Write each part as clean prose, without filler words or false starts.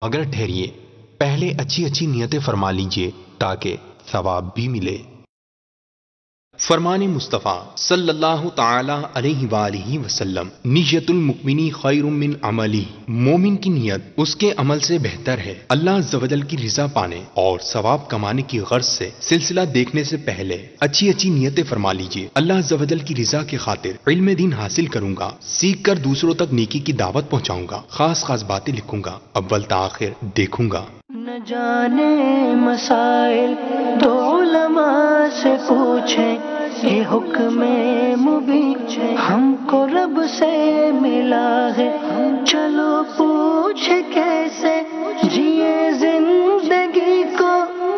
مگر ٹھہریے، پہلے اچھی اچھی نیتیں فرما لیجئے تاکہ ثواب بھی ملے۔ فرمان مصطفیٰ صلی اللہ تعالی علیہ وآلہ وسلم، نیت المؤمن خیر من عملی، مومن کی نیت اس کے عمل سے بہتر ہے اللہ عز و جل کی رضا پانے اور ثواب کمانے کی غرض سے۔ سلسلہ دیکھنے سے پہلے اچھی اچھی نیتیں فرما لیجئے۔ اللہ عز و جل کی رضا کی خاطر علم دین حاصل کروں گا، سیکھ کر دوسروں تک نیکی کی دعوت پہنچاؤں گا، خاص خاص باتیں لکھوں گا، اول تاخر دیکھوں گا۔ نہ جانے مسائل تو علماء سے پوچھیں، یہ حکم مبین ہم کو رب سے ملا ہے، چلو پوچھ کیسے جیے زندگی کو،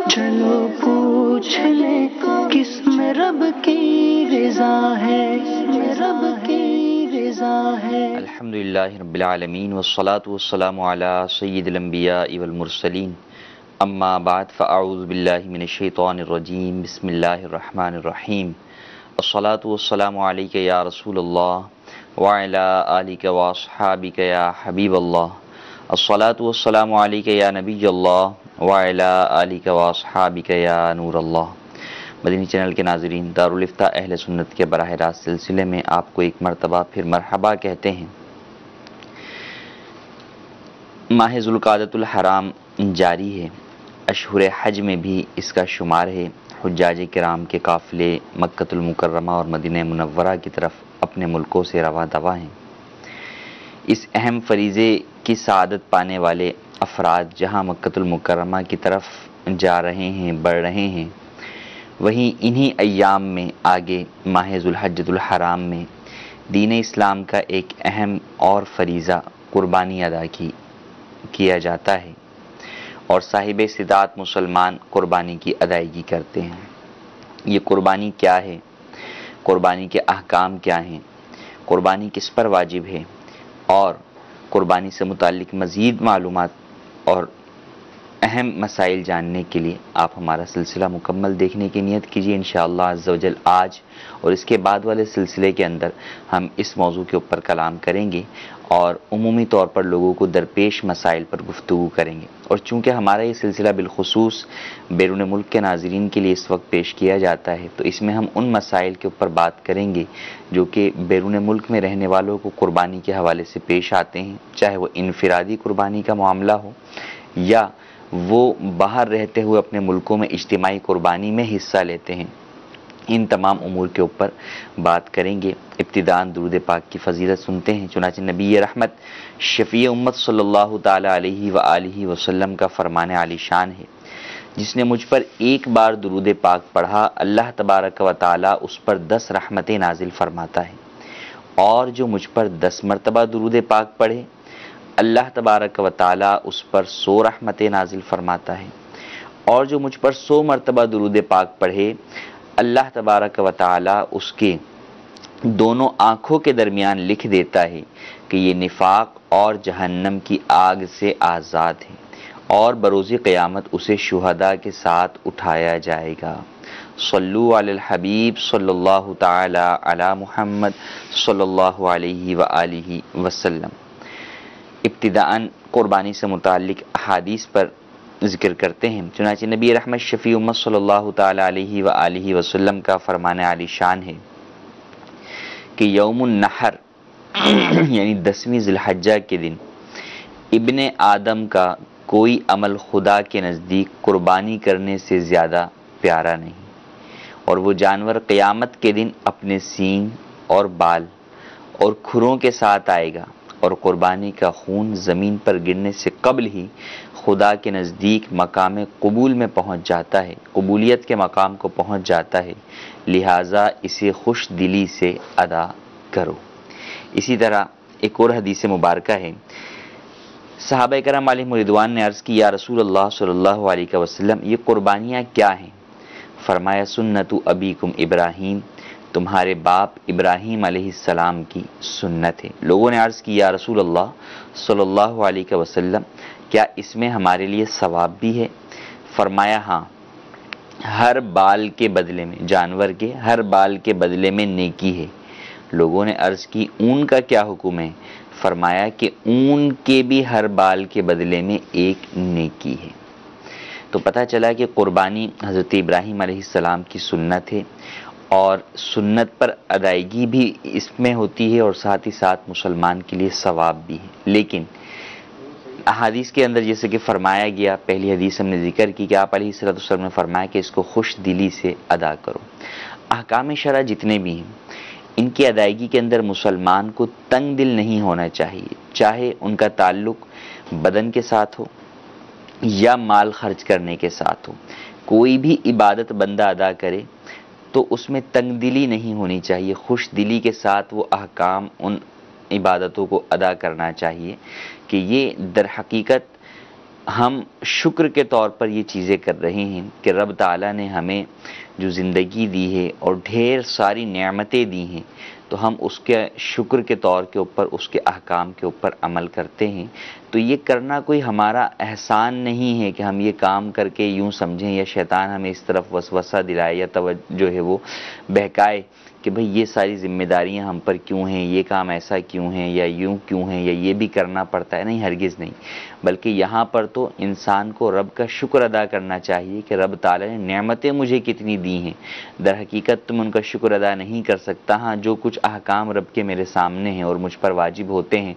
چلو پوچھ لیں کس میں رب کی رضا ہے، رب کی رضا ہے۔ الحمدللہ رب العالمین والصلاة والسلام علی سید الانبیاء والمرسلین، اما بعد فاعوذ باللہ من الشیطان الرجیم، بسم اللہ الرحمن الرحیم، الصلاة والسلام علیک یا رسول اللہ وعلی آلک واصحابک یا حبیب اللہ، الصلاة والسلام علیک یا نبی اللہ وعلی آلک واصحابک یا نور اللہ۔ مدنی چینل کے ناظرین، دارالفتاء اہل سنت کے براہ راست سلسلے میں آپ کو ایک مرتبہ پھر مرحبا کہتے ہیں۔ ماہ ذوالقعدۃ الحرام جاری ہے، اشہر حج میں بھی اس کا شمار ہے۔ حجاج کرام کے قافلے مکۃ المکرمہ اور مدینہ منورہ کی طرف اپنے ملکوں سے رواں دواں ہیں۔ اس اہم فریضے کی سعادت پانے والے افراد جہاں مکۃ المکرمہ کی طرف جا رہے ہیں، بڑھ رہے ہیں، وہیں انہی ایام میں آگے ماہ ذوالحجۃ الحرام میں دین اسلام کا ایک اہم اور فریضہ قربانی ادا کیا جاتا ہے، اور صاحب استطاعت مسلمان قربانی کی ادائیگی کرتے ہیں۔ یہ قربانی کیا ہے؟ قربانی کے احکام کیا ہیں؟ قربانی کس پر واجب ہے؟ اور قربانی سے متعلق مزید معلومات اور اہم مسائل جاننے کے لیے آپ ہمارا سلسلہ مکمل دیکھنے کی نیت کیجیے۔ انشاءاللہ عز و جل آج اور اس کے بعد والے سلسلے کے اندر ہم اس موضوع کے اوپر کلام کریں گے اور عمومی طور پر لوگوں کو درپیش مسائل پر گفتگو کریں گے۔ اور چونکہ ہمارا یہ سلسلہ بالخصوص بیرون ملک کے ناظرین کے لیے اس وقت پیش کیا جاتا ہے، تو اس میں ہم ان مسائل کے اوپر بات کریں گے جو کہ بیرون ملک میں رہنے والوں کو قربانی کے حوالے سے پیش آتے ہیں، چاہے وہ انفرادی قربانی کا معاملہ ہو یا وہ باہر رہتے ہوئے اپنے ملکوں میں اجتماعی قربانی میں حصہ لیتے ہیں۔ ان تمام امور کے اوپر بات کریں گے۔ ابتداءً درود پاک کی فضیلت سنتے ہیں۔ چنانچہ نبی رحمت شفیع امت صلی اللہ تعالی علیہ وآلہ وسلم کا فرمان عالی شان ہے، جس نے مجھ پر ایک بار درود پاک پڑھا، اللہ تبارک و تعالی اس پر 10 رحمتیں نازل فرماتا ہے، اور جو مجھ پر 10 مرتبہ درود پاک پڑھے، اللہ تبارک و تعالی اس پر 100 رحمتیں نازل فرماتا ہے، اور جو مجھ پر 100 مرتبہ درود پاک پڑھے، اللہ تبارک و تعالی اس کے دونوں آنکھوں کے درمیان لکھ دیتا ہے کہ یہ نفاق اور جہنم کی آگ سے آزاد ہے، اور بروز قیامت اسے شہداء کے ساتھ اٹھایا جائے گا۔ صلو علی الحبیب صلی اللہ تعالی علی محمد صلی اللہ علیہ وآلہ وسلم۔ ابتداءً قربانی سے متعلق احادیث پر ذکر کرتے ہیں۔ چنانچہ نبی رحمت شفیع امت صلی اللہ تعالی علیہ وآلہ وسلم کا فرمان عالی شان ہے کہ یوم النحر یعنی 10ویں ذی الحجہ کے دن ابن آدم کا کوئی عمل خدا کے نزدیک قربانی کرنے سے زیادہ پیارا نہیں، اور وہ جانور قیامت کے دن اپنے سینگ اور بال اور کھروں کے ساتھ آئے گا، اور قربانی کا خون زمین پر گرنے سے قبل ہی خدا کے نزدیک مقام قبول میں پہنچ جاتا ہے، قبولیت کے مقام کو پہنچ جاتا ہے، لہٰذا اسے خوش دلی سے ادا کرو۔ اسی طرح ایک اور حدیث مبارکہ ہے، صحابہ کرام علیہم رضوان نے عرض کی، یا رسول اللہ صلی اللہ علیہ وسلم، یہ قربانیاں کیا ہیں؟ فرمایا، سنت ابیکم ابراہیم، تمہارے باپ ابراہیم علیہ السلام کی سنت ہے۔ لوگوں نے عرض کی، یا رسول اللہ صلی اللہ علیہ وسلم، کیا اس میں ہمارے لیے ثواب بھی ہے؟ فرمایا، ہاں، ہر بال کے بدلے میں، جانور کے ہر بال کے بدلے میں نیکی ہے۔ لوگوں نے عرض کی، اون کا کیا حکم ہے؟ فرمایا کہ اون کے بھی ہر بال کے بدلے میں ایک نیکی ہے۔ تو پتہ چلا کہ قربانی حضرت ابراہیم علیہ السلام کی سنت ہے، اور سنت پر ادائیگی بھی اس میں ہوتی ہے، اور ساتھ ہی ساتھ مسلمان کے لیے ثواب بھی ہے۔ لیکن احادیث کے اندر جیسے کہ فرمایا گیا، پہلی حدیث ہم نے ذکر کی کہ آپ علیہ السلام نے فرمایا کہ اس کو خوش دلی سے ادا کرو۔ احکام شرع جتنے بھی ہیں ان کی ادائیگی کے اندر مسلمان کو تنگ دل نہیں ہونا چاہیے، چاہے ان کا تعلق بدن کے ساتھ ہو یا مال خرچ کرنے کے ساتھ ہو۔ کوئی بھی عبادت بندہ ادا کرے تو اس میں تنگ دلی نہیں ہونی چاہیے، خوش دلی کے ساتھ وہ احکام ان عبادتوں کو ادا کرنا چاہیے کہ یہ در حقیقت ہم شکر کے طور پر یہ چیزیں کر رہے ہیں کہ رب تعالیٰ نے ہمیں جو زندگی دی ہے اور ڈھیر ساری نعمتیں دی ہیں، تو ہم اس کے شکر کے طور کے اوپر اس کے احکام کے اوپر عمل کرتے ہیں۔ تو یہ کرنا کوئی ہمارا احسان نہیں ہے کہ ہم یہ کام کر کے یوں سمجھیں، یا شیطان ہمیں اس طرف وسوسہ دلائے یا توجہ ہے وہ بہکائے کہ بھئی یہ ساری ذمہ داریاں ہم پر کیوں ہیں، یہ کام ایسا کیوں ہیں، یا یوں کیوں ہیں، یا یہ بھی کرنا پڑتا ہے۔ نہیں، ہرگز نہیں، بلکہ یہاں پر تو انسان کو رب کا شکر ادا کرنا چاہیے کہ رب تعالیٰ نے نعمتیں مجھے کتنی دی ہیں۔ در حقیقت تم ان کا شکر ادا نہیں کر سکتا، ہاں جو کچھ احکام رب کے میرے سامنے ہیں اور مجھ پر واجب ہوتے ہیں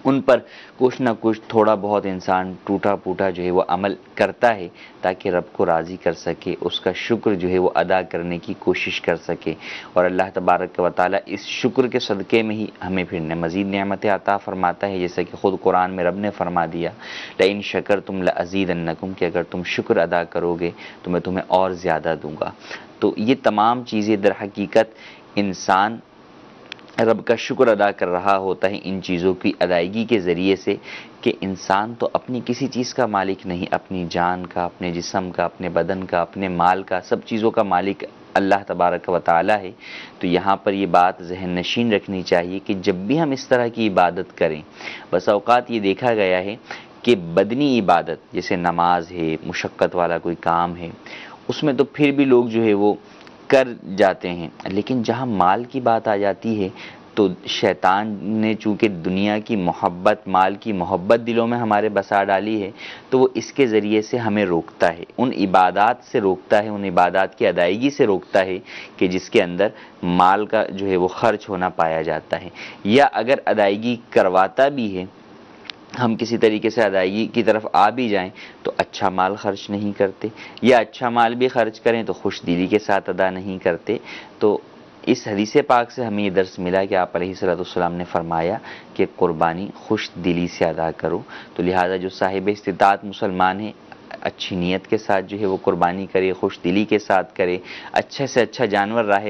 ان پر کچھ نہ کچھ تھوڑا بہت انسان ٹوٹا پوٹا جو ہے وہ عمل کرتا ہے تاکہ رب کو راضی کر سکے، اس کا شکر جو ہے وہ ادا کرنے کی کوشش کر سکے، اور اللہ تبارک و تعالیٰ اس شکر کے صدقے میں ہی ہمیں پھر مزید نعمتیں عطا فرماتا ہے، جیسا کہ خود قرآن میں رب نے فرما دیا لئن شکرتم لازیدنکم، کہ اگر تم شکر ادا کرو گے تو میں تمہیں اور زیادہ دوں گا۔ تو یہ تمام چیزیں در حقیقت انسان رب کا شکر ادا کر رہا ہوتا ہے ان چیزوں کی ادائیگی کے ذریعے سے، کہ انسان تو اپنی کسی چیز کا مالک نہیں، اپنی جان کا، اپنے جسم کا، اپنے بدن کا، اپنے مال کا، سب چیزوں کا مالک اللہ تبارک و تعالیٰ ہے۔ تو یہاں پر یہ بات ذہن نشین رکھنی چاہیے کہ جب بھی ہم اس طرح کی عبادت کریں، بس اوقات یہ دیکھا گیا ہے کہ بدنی عبادت جیسے نماز ہے، مشقت والا کوئی کام ہے، اس میں تو پھر بھی لوگ جو ہے وہ کر جاتے ہیں، لیکن جہاں مال کی بات آ جاتی ہے تو شیطان نے چونکہ دنیا کی محبت، مال کی محبت دلوں میں ہمارے بسا ڈالی ہے، تو وہ اس کے ذریعے سے ہمیں روکتا ہے، ان عبادات سے روکتا ہے، ان عبادات کی ادائیگی سے روکتا ہے کہ جس کے اندر مال کا جو ہے وہ خرچ ہونا پایا جاتا ہے، یا اگر ادائیگی کرواتا بھی ہے، ہم کسی طریقے سے ادائیگی کی طرف آ بھی جائیں تو اچھا مال خرچ نہیں کرتے، یا اچھا مال بھی خرچ کریں تو خوش دلی کے ساتھ ادا نہیں کرتے۔ تو اس حدیث پاک سے ہمیں یہ درس ملا کہ آپ علیہ السلام نے فرمایا کہ قربانی خوش دلی سے ادا کرو، تو لہٰذا جو صاحب استطاعت مسلمان ہیں اچھی نیت کے ساتھ جو ہے وہ قربانی کرے، خوش دلی کے ساتھ کرے، اچھے سے اچھا جانور راہ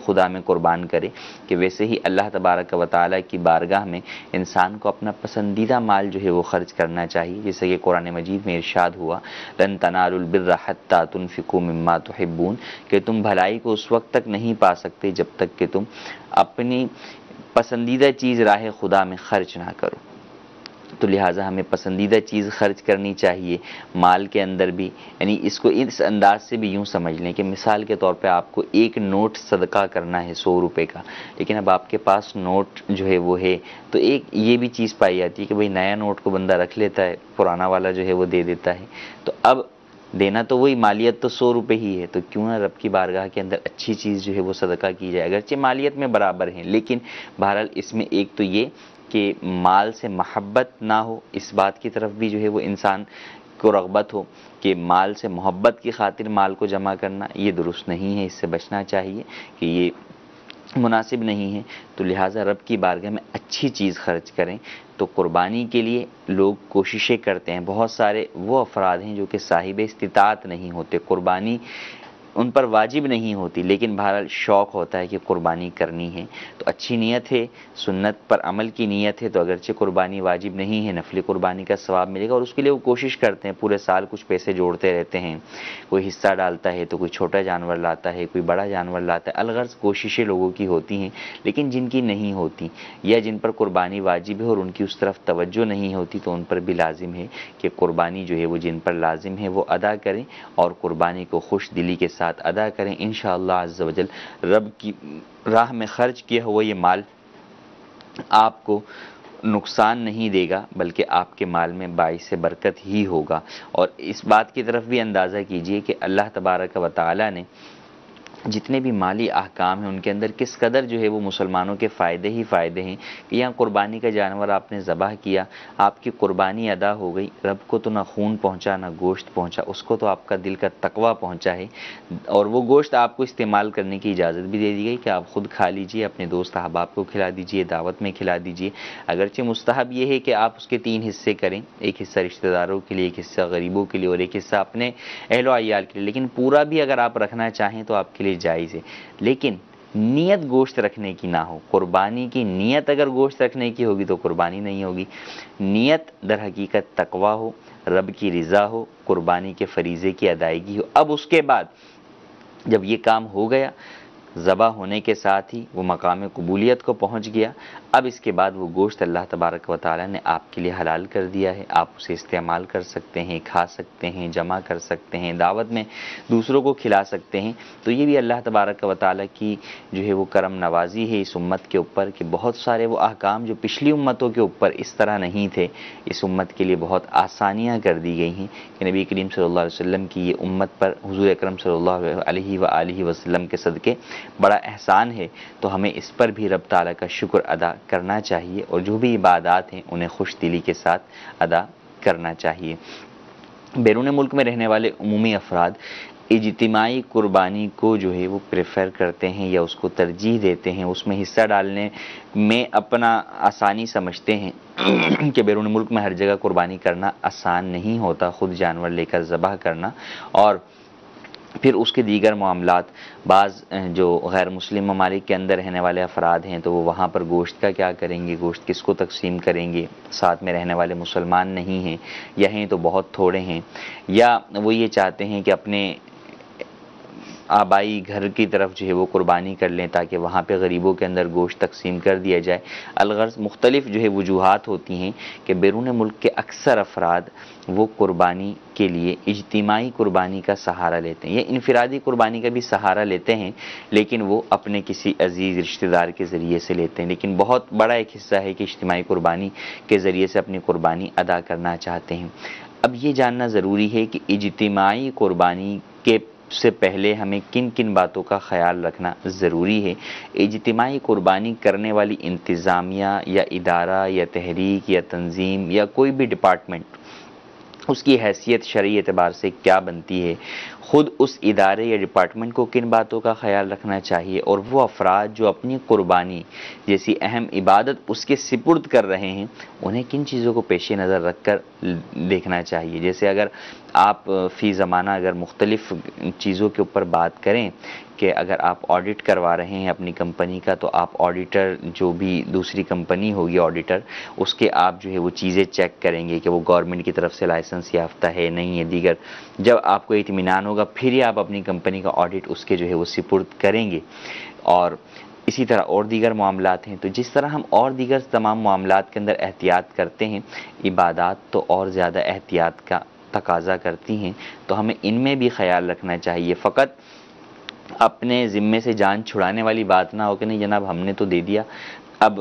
خدا میں قربان کرے، کہ ویسے ہی اللہ تبارک و تعالیٰ کی بارگاہ میں انسان کو اپنا پسندیدہ مال جو ہے وہ خرچ کرنا چاہیے، جیسے کہ قرآن مجید میں ارشاد ہوا لن تنالوا البر حتى تنفقوا مما تحبون، کہ تم بھلائی کو اس وقت تک نہیں پا سکتے جب تک کہ تم اپنی پسندیدہ چیز راہ خدا میں خرچ نہ کرو۔ تو لہٰذا ہمیں پسندیدہ چیز خرچ کرنی چاہیے مال کے اندر بھی، یعنی اس کو اس انداز سے بھی یوں سمجھ لیں کہ مثال کے طور پہ آپ کو ایک نوٹ صدقہ کرنا ہے 100 روپے کا، لیکن اب آپ کے پاس نوٹ جو ہے وہ ہے، تو ایک یہ بھی چیز پائی جاتی ہے کہ بھئی نیا نوٹ کو بندہ رکھ لیتا ہے، پرانا والا جو ہے وہ دے دیتا ہے، تو اب دینا تو وہی، مالیت تو 100 روپے ہی ہے، تو کیوں نہ رب کی بارگاہ کے اندر اچھی چیز جو ہے وہ صدقہ کی جائے، اگرچہ مالیت میں برابر ہیں، لیکن بہرحال اس میں ایک تو یہ کہ مال سے محبت نہ ہو، اس بات کی طرف بھی جو ہے وہ انسان کو رغبت ہو کہ مال سے محبت کی خاطر مال کو جمع کرنا یہ درست نہیں ہے، اس سے بچنا چاہیے کہ یہ مناسب نہیں ہے۔ تو لہٰذا رب کی بارگاہ میں اچھی چیز خرچ کریں۔ تو قربانی کے لیے لوگ کوششیں کرتے ہیں، بہت سارے وہ افراد ہیں جو کہ صاحب استطاعت نہیں ہوتے، قربانی ان پر واجب نہیں ہوتی، لیکن بہرحال شوق ہوتا ہے کہ قربانی کرنی ہے، تو اچھی نیت ہے، سنت پر عمل کی نیت ہے، تو اگرچہ قربانی واجب نہیں ہے، نفلی قربانی کا ثواب ملے گا، اور اس کے لیے وہ کوشش کرتے ہیں، پورے سال کچھ پیسے جوڑتے رہتے ہیں، کوئی حصہ ڈالتا ہے تو کوئی چھوٹا جانور لاتا ہے، کوئی بڑا جانور لاتا ہے، الغرض کوششیں لوگوں کی ہوتی ہیں، لیکن جن کی نہیں ہوتی یا جن پر قربانی واجب ہے اور ان کی اس طرف توجہ نہیں ہوتی، تو ان پر بھی لازم ہے کہ قربانی جو ہے وہ جن پر لازم ہے وہ ادا کریں، اور قربانی کو خوش دلی کے ساتھ ادا کریں۔ انشاءاللہ عز و جل رب کی راہ میں خرچ کیا ہوا یہ مال آپ کو نقصان نہیں دے گا بلکہ آپ کے مال میں باعث برکت ہی ہوگا۔ اور اس بات کی طرف بھی اندازہ کیجئے کہ اللہ تبارک و تعالی نے جتنے بھی مالی احکام ہیں ان کے اندر کس قدر جو ہے وہ مسلمانوں کے فائدے ہی فائدے ہیں کہ یہاں قربانی کا جانور آپ نے ذبح کیا، آپ کی قربانی ادا ہو گئی، رب کو تو نہ خون پہنچا نہ گوشت پہنچا، اس کو تو آپ کا دل کا تقویٰ پہنچا ہے، اور وہ گوشت آپ کو استعمال کرنے کی اجازت بھی دے دی گئی کہ آپ خود کھا لیجئے، اپنے دوست احباب کو کھلا دیجئے، دعوت میں کھلا دیجئے۔ اگرچہ مستحب یہ ہے کہ آپ اس کے 3 حصے کریں، ایک حصہ رشتہ داروں کے لیے، ایک حصہ غریبوں کے لیے اور ایک حصہ اپنے اہل و عیال کے لیے، لیکن پورا بھی اگر آپ رکھنا چاہیں تو آپ کے لیے جائز ہے، لیکن نیت گوشت رکھنے کی نہ ہو۔ قربانی کی نیت اگر گوشت رکھنے کی ہوگی تو قربانی نہیں ہوگی۔ نیت در حقیقت تقویٰ ہو، رب کی رضا ہو، قربانی کے فریضے کی ادائیگی ہو۔ اب اس کے بعد جب یہ کام ہو گیا، ذبح ہونے کے ساتھ ہی وہ مقام قبولیت کو پہنچ گیا، اب اس کے بعد وہ گوشت اللہ تبارک و تعالی نے آپ کے لیے حلال کر دیا ہے، آپ اسے استعمال کر سکتے ہیں، کھا سکتے ہیں، جمع کر سکتے ہیں، دعوت میں دوسروں کو کھلا سکتے ہیں۔ تو یہ بھی اللہ تبارک و تعالی کی جو ہے وہ کرم نوازی ہے اس امت کے اوپر کہ بہت سارے وہ احکام جو پچھلی امتوں کے اوپر اس طرح نہیں تھے، اس امت کے لیے بہت آسانیاں کر دی گئی ہیں کہ نبی کریم صلی اللہ علیہ وسلم کی یہ امت پر حضور اکرم صلی اللہ علیہ وآلہ وسلم کے صدقے بڑا احسان ہے۔ تو ہمیں اس پر بھی رب تعالیٰ کا شکر ادا کرنا چاہیے، اور جو بھی عبادات ہیں انہیں خوش دلی کے ساتھ ادا کرنا چاہیے۔ بیرون ملک میں رہنے والے عمومی افراد اجتماعی قربانی کو جو ہے وہ پریفر کرتے ہیں یا اس کو ترجیح دیتے ہیں، اس میں حصہ ڈالنے میں اپنا آسانی سمجھتے ہیں کہ بیرون ملک میں ہر جگہ قربانی کرنا آسان نہیں ہوتا، خود جانور لے کر ذبح کرنا، اور پھر اس کے دیگر معاملات۔ بعض جو غیر مسلم ممالک کے اندر رہنے والے افراد ہیں تو وہ وہاں پر گوشت کا کیا کریں گے، گوشت کس کو تقسیم کریں گے، ساتھ میں رہنے والے مسلمان نہیں ہیں یا ہیں تو بہت تھوڑے ہیں، یا وہ یہ چاہتے ہیں کہ اپنے آبائی گھر کی طرف جو ہے وہ قربانی کر لیں تاکہ وہاں پہ غریبوں کے اندر گوشت تقسیم کر دیا جائے۔ الغرض مختلف جو ہے وجوہات ہوتی ہیں کہ بیرون ملک کے اکثر افراد وہ قربانی کے لیے اجتماعی قربانی کا سہارا لیتے ہیں یا انفرادی قربانی کا بھی سہارا لیتے ہیں، لیکن وہ اپنے کسی عزیز رشتہ دار کے ذریعے سے لیتے ہیں، لیکن بہت بڑا ایک حصہ ہے کہ اجتماعی قربانی کے ذریعے سے اپنی قربانی ادا کرنا چاہتے ہیں۔ اب یہ جاننا ضروری ہے کہ اجتماعی قربانی کے سے پہلے ہمیں کن کن باتوں کا خیال رکھنا ضروری ہے۔ اجتماعی قربانی کرنے والی انتظامیہ یا ادارہ یا تحریک یا تنظیم یا کوئی بھی ڈپارٹمنٹ، اس کی حیثیت شرعی اعتبار سے کیا بنتی ہے، خود اس ادارے یا ڈپارٹمنٹ کو کن باتوں کا خیال رکھنا چاہیے، اور وہ افراد جو اپنی قربانی جیسی اہم عبادت اس کے سپرد کر رہے ہیں انہیں کن چیزوں کو پیش نظر رکھ کر دیکھنا چاہیے۔ جیسے اگر آپ فی زمانہ اگر مختلف چیزوں کے اوپر بات کریں کہ اگر آپ آڈٹ کروا رہے ہیں اپنی کمپنی کا تو آپ آڈیٹر جو بھی دوسری کمپنی ہوگی آڈیٹر، اس کے آپ جو ہے وہ چیزیں چیک کریں گے کہ وہ گورنمنٹ کی طرف سے لائسنس یافتہ ہے نہیں ہے، دیگر جب آپ کو اطمینان ہوگا پھر ہی آپ اپنی کمپنی کا آڈٹ اس کے جو ہے وہ سپرد کریں گے۔ اور اسی طرح اور دیگر معاملات ہیں، تو جس طرح ہم اور دیگر تمام معاملات کے اندر احتیاط کرتے ہیں، عبادات تو اور زیادہ احتیاط کا تقاضا کرتی ہیں، تو ہمیں ان میں بھی خیال رکھنا چاہیے۔ فقط اپنے ذمے سے جان چھڑانے والی بات نہ ہو کہ نہیں جناب ہم نے تو دے دیا، اب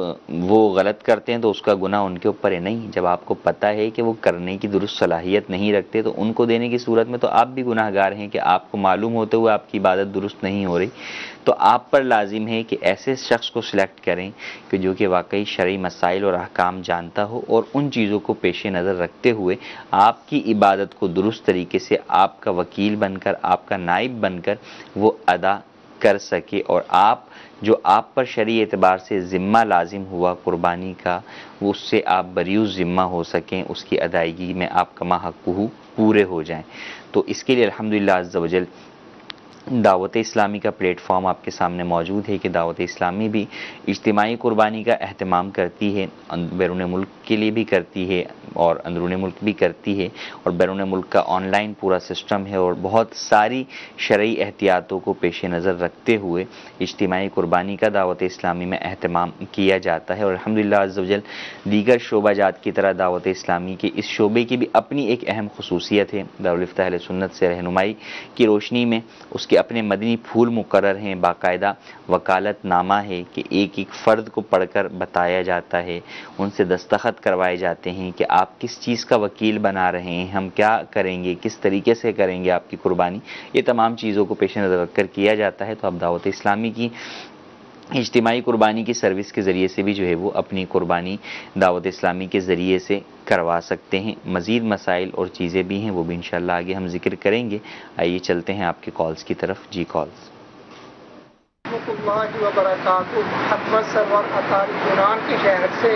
وہ غلط کرتے ہیں تو اس کا گناہ ان کے اوپر ہے، نہیں، جب آپ کو پتہ ہے کہ وہ کرنے کی درست صلاحیت نہیں رکھتے تو ان کو دینے کی صورت میں تو آپ بھی گناہ گار ہیں کہ آپ کو معلوم ہوتے ہوئے آپ کی عبادت درست نہیں ہو رہی، تو آپ پر لازم ہے کہ ایسے شخص کو سلیکٹ کریں کہ جو کہ واقعی شرعی مسائل اور احکام جانتا ہو اور ان چیزوں کو پیش نظر رکھتے ہوئے آپ کی عبادت کو درست طریقے سے آپ کا وکیل بن کر، آپ کا نائب بن کر وہ ادا کر سکے، اور آپ جو آپ پر شرعی اعتبار سے ذمہ لازم ہوا قربانی کا اس سے آپ بریء ذمہ ہو سکیں، اس کی ادائیگی میں آپ کما حقہ پورے ہو جائیں۔ تو اس کے لیے الحمدللہ عز و جل دعوت اسلامی کا پلیٹ فارم آپ کے سامنے موجود ہے کہ دعوت اسلامی بھی اجتماعی قربانی کا اہتمام کرتی ہے، بیرون ملک کے لیے بھی کرتی ہے اور اندرون ملک بھی کرتی ہے، اور بیرون ملک کا آن لائن پورا سسٹم ہے، اور بہت ساری شرعی احتیاطوں کو پیش نظر رکھتے ہوئے اجتماعی قربانی کا دعوت اسلامی میں اہتمام کیا جاتا ہے۔ اور الحمدللہ عز و جل دیگر شعبہ جات کی طرح دعوت اسلامی کے اس شعبے کی بھی اپنی ایک اہم خصوصیت ہے، دارالفتہ اہل سنت سے رہنمائی کی روشنی میں اس کے اپنے مدنی پھول مقرر ہیں، باقاعدہ وکالت نامہ ہے کہ ایک ایک فرد کو پڑھ کر بتایا جاتا ہے، ان سے دستخط کروائے جاتے ہیں کہ آپ کس چیز کا وکیل بنا رہے ہیں، ہم کیا کریں گے، کس طریقے سے کریں گے آپ کی قربانی، یہ تمام چیزوں کو پیش نظر رکھ کر کیا جاتا ہے۔ تو اب دعوت اسلامی کی اجتماعی قربانی کی سروس کے ذریعے سے بھی جو ہے وہ اپنی قربانی دعوت اسلامی کے ذریعے سے کروا سکتے ہیں۔ مزید مسائل اور چیزیں بھی ہیں، وہ بھی انشاءاللہ آگے ہم ذکر کریں گے۔ آئیے چلتے ہیں آپ کے کالز کی طرف۔ جی کالز۔ اللہ وبرکاتہ، محمد سرور اطاری ایران کے شہر سے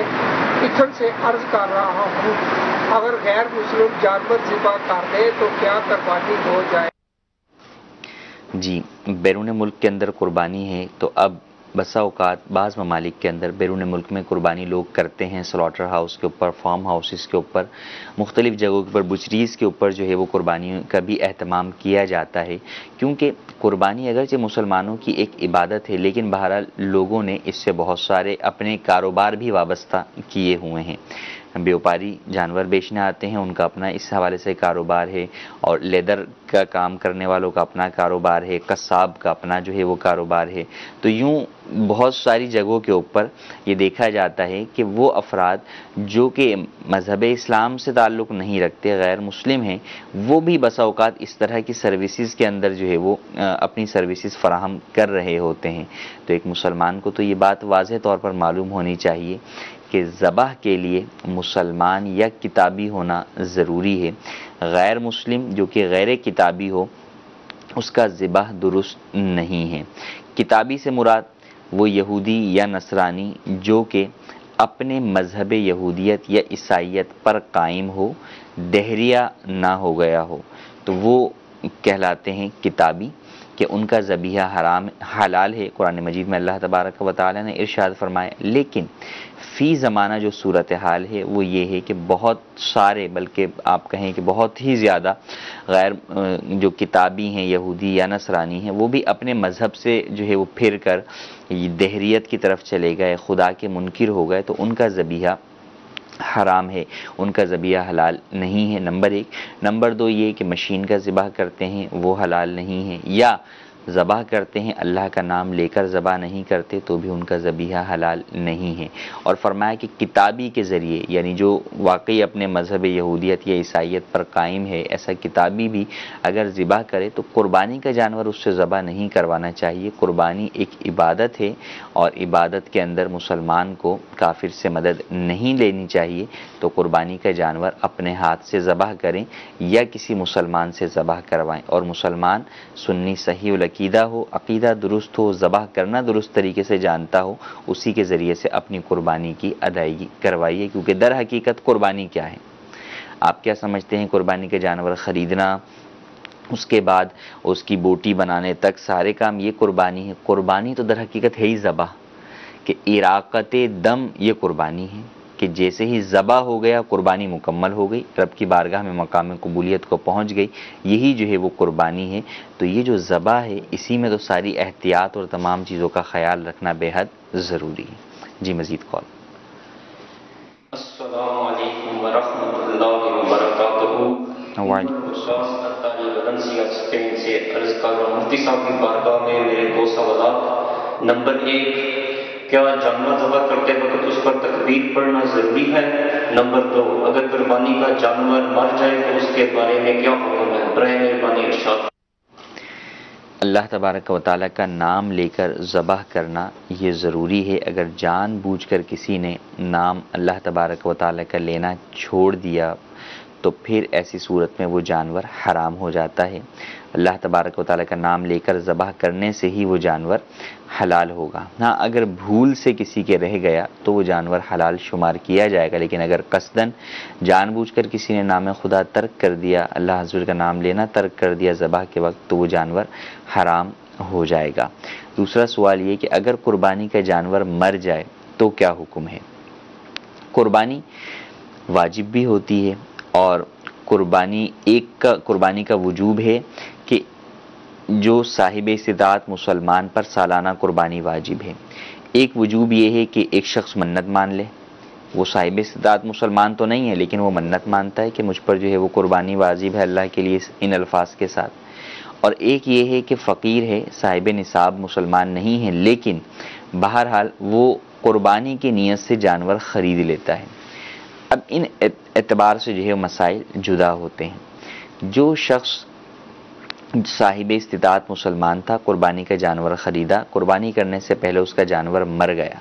اتن سے عرض کر رہا ہوں، اگر غیر مسلم جانور ذبح کر دے تو کیا قربانی ہو جائے؟ جی، بیرون ملک کے اندر قربانی ہے تو اب بسا اوقات بعض ممالک کے اندر بیرون ملک میں قربانی لوگ کرتے ہیں، سلاٹر ہاؤس کے اوپر، فارم ہاؤسز کے اوپر، مختلف جگہوں کے اوپر، بچریز کے اوپر جو ہے وہ قربانی کا بھی اہتمام کیا جاتا ہے، کیونکہ قربانی اگرچہ مسلمانوں کی ایک عبادت ہے لیکن بہرحال لوگوں نے اس سے بہت سارے اپنے کاروبار بھی وابستہ کیے ہوئے ہیں۔ بیوپاری جانور بیچنے آتے ہیں، ان کا اپنا اس حوالے سے کاروبار ہے، اور لیدر کا کام کرنے والوں کا اپنا کاروبار ہے، قصاب کا اپنا جو ہے وہ کاروبار ہے۔ تو یوں بہت ساری جگہوں کے اوپر یہ دیکھا جاتا ہے کہ وہ افراد جو کہ مذہب اسلام سے تعلق نہیں رکھتے، غیر مسلم ہیں، وہ بھی بسا اوقات اس طرح کی سروسز کے اندر جو ہے وہ اپنی سروسز فراہم کر رہے ہوتے ہیں۔ تو ایک مسلمان کو تو یہ بات واضح طور پر معلوم ہونی چاہیے کہ ذبح کے لیے مسلمان یا کتابی ہونا ضروری ہے۔ غیر مسلم جو کہ غیر کتابی ہو، اس کا ذبح درست نہیں ہے۔ کتابی سے مراد وہ یہودی یا نصرانی جو کہ اپنے مذہب یہودیت یا عیسائیت پر قائم ہو، دہریہ نہ ہو گیا ہو، تو وہ کہلاتے ہیں کتابی، کہ ان کا ذبیحہ حلال ہے۔ قرآن مجید میں اللہ تبارک و تعالی نے ارشاد فرمایا، لیکن فی زمانہ جو صورتحال ہے وہ یہ ہے کہ بہت سارے، بلکہ آپ کہیں کہ بہت ہی زیادہ غیر جو کتابی ہیں، یہودی یا نصرانی ہیں، وہ بھی اپنے مذہب سے جو ہے وہ پھر کر دہریت کی طرف چلے گئے، خدا کے منکر ہو گئے، تو ان کا ذبیحہ حرام ہے، ان کا ذبیحہ حلال نہیں ہے، نمبر ایک۔ نمبر دو یہ کہ مشین کا ذبح کرتے ہیں وہ حلال نہیں ہے، یا ذبح کرتے ہیں اللہ کا نام لے کر ذبح نہیں کرتے تو بھی ان کا ذبیحہ حلال نہیں ہے۔ اور فرمایا کہ کتابی کے ذریعے، یعنی جو واقعی اپنے مذہب یہودیت یا عیسائیت پر قائم ہے، ایسا کتابی بھی اگر ذبح کرے تو قربانی کا جانور اس سے ذبح نہیں کروانا چاہیے۔ قربانی ایک عبادت ہے، اور عبادت کے اندر مسلمان کو کافر سے مدد نہیں لینی چاہیے، تو قربانی کا جانور اپنے ہاتھ سے ذبح کریں یا کسی مسلمان سے ذبح کروائیں، اور مسلمان سنی صحیح العقیدہ ہو، عقیدہ درست ہو، ذبح کرنا درست طریقے سے جانتا ہو، اسی کے ذریعے سے اپنی قربانی کی ادائیگی کروائیے، کیونکہ در حقیقت قربانی کیا ہے؟ آپ کیا سمجھتے ہیں؟ قربانی کے جانور خریدنا، اس کے بعد اس کی بوٹی بنانے تک سارے کام، یہ قربانی ہے؟ قربانی تو در حقیقت ہے ہی ذبح، کہ اراقت دم یہ قربانی ہے، کہ جیسے ہی ذبح ہو گیا قربانی مکمل ہو گئی، رب کی بارگاہ میں مقام قبولیت کو پہنچ گئی، یہی جو ہے وہ قربانی ہے۔ تو یہ جو ذبح ہے اسی میں تو ساری احتیاط اور تمام چیزوں کا خیال رکھنا بے حد ضروری ہے۔ جی مزید کال۔ السلام علیکم ورحمۃ اللہ وبرکاتہ۔ وعلیکم سے عرض کر رہا ہوں، مفتی صاحب کی بارگاہ میں میرے دو سوالات۔ نمبر ایک، کیا جانور ذبح کرتے وقت اس پر تکبیر پڑھنا ضروری ہے؟ نمبر دو، اگر قربانی کا جانور مر جائے تو اس کے بارے میں کیا حکم ہے؟ برائے مہربانی ارشاد۔ اللہ تبارک و تعالیٰ کا نام لے کر ذبح کرنا یہ ضروری ہے۔ اگر جان بوجھ کر کسی نے نام اللہ تبارک و تعالیٰ کا لینا چھوڑ دیا تو پھر ایسی صورت میں وہ جانور حرام ہو جاتا ہے۔ اللہ تبارک و تعالیٰ کا نام لے کر ذبح کرنے سے ہی وہ جانور حلال ہوگا۔ ہاں اگر بھول سے کسی کے رہ گیا تو وہ جانور حلال شمار کیا جائے گا، لیکن اگر قصداً جان بوجھ کر کسی نے نام خدا ترک کر دیا، اللہ حضور کا نام لینا ترک کر دیا ذبح کے وقت، تو وہ جانور حرام ہو جائے گا۔ دوسرا سوال یہ کہ اگر قربانی کا جانور مر جائے تو کیا حکم ہے؟ قربانی واجب بھی ہوتی ہے، اور قربانی کا وجوب ہے کہ جو صاحب استطاعت مسلمان پر سالانہ قربانی واجب ہے۔ ایک وجوب یہ ہے کہ ایک شخص منت مان لے، وہ صاحب استطاعت مسلمان تو نہیں ہے لیکن وہ منت مانتا ہے کہ مجھ پر جو ہے وہ قربانی واجب ہے اللہ کے لیے ان الفاظ کے ساتھ، اور ایک یہ ہے کہ فقیر ہے، صاحب نصاب مسلمان نہیں ہے، لیکن بہرحال وہ قربانی کی نیت سے جانور خرید لیتا ہے۔ اب ان اعتبار سے جو ہے مسائل جدا ہوتے ہیں۔ جو شخص صاحب استطاعت مسلمان تھا، قربانی کا جانور خریدا، قربانی کرنے سے پہلے اس کا جانور مر گیا،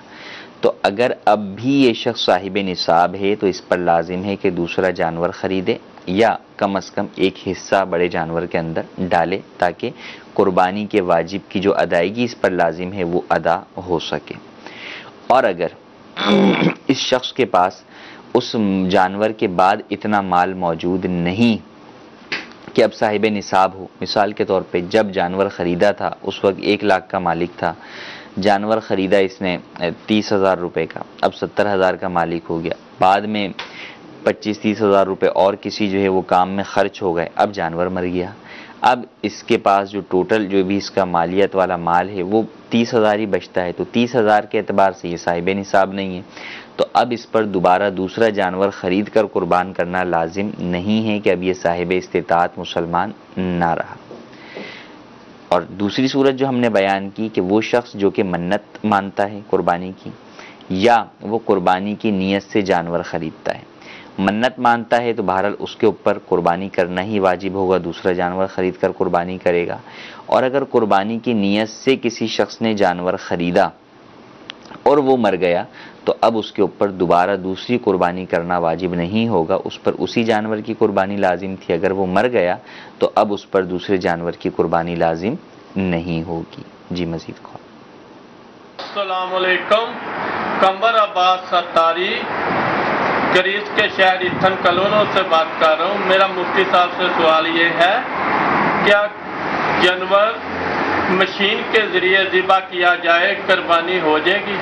تو اگر اب بھی یہ شخص صاحب نصاب ہے تو اس پر لازم ہے کہ دوسرا جانور خریدے یا کم از کم ایک حصہ بڑے جانور کے اندر ڈالے، تاکہ قربانی کے واجب کی جو ادائیگی اس پر لازم ہے وہ ادا ہو سکے۔ اور اگر اس شخص کے پاس اس جانور کے بعد اتنا مال موجود نہیں کہ اب صاحب نصاب ہو، مثال کے طور پہ جب جانور خریدا تھا اس وقت 1 لاکھ کا مالک تھا، جانور خریدا اس نے 30,000 روپے کا، اب 70,000 کا مالک ہو گیا، بعد میں 25-30,000 روپے اور کسی جو ہے وہ کام میں خرچ ہو گئے، اب جانور مر گیا، اب اس کے پاس جو ٹوٹل جو بھی اس کا مالیت والا مال ہے وہ 30,000 ہی بچتا ہے، تو 30,000 کے اعتبار سے یہ صاحب نصاب نہیں ہے، تو اب اس پر دوبارہ دوسرا جانور خرید کر قربان کرنا لازم نہیں ہے کہ اب یہ صاحب استطاعت مسلمان نہ رہا۔ اور دوسری صورت جو ہم نے بیان کی کہ وہ شخص جو کہ منت مانتا ہے قربانی کی، یا وہ قربانی کی نیت سے جانور خریدتا ہے، منت مانتا ہے تو بہرحال اس کے اوپر قربانی کرنا ہی واجب ہوگا، دوسرا جانور خرید کر قربانی کرے گا۔ اور اگر قربانی کی نیت سے کسی شخص نے جانور خریدا اور وہ مر گیا تو اب اس کے اوپر دوبارہ دوسری قربانی کرنا واجب نہیں ہوگا، اس پر اسی جانور کی قربانی لازم تھی، اگر وہ مر گیا تو اب اس پر دوسرے جانور کی قربانی لازم نہیں ہوگی۔ جی مزید کال۔ السلام علیکم، قمر عباس ستاری گریز کے شہر ایتھن کلونو سے بات کر رہا ہوں۔ میرا مفتی صاحب سے سوال یہ ہے، کیا جانور مشین کے ذریعے ذبح کیا جائے قربانی ہو جائے گی؟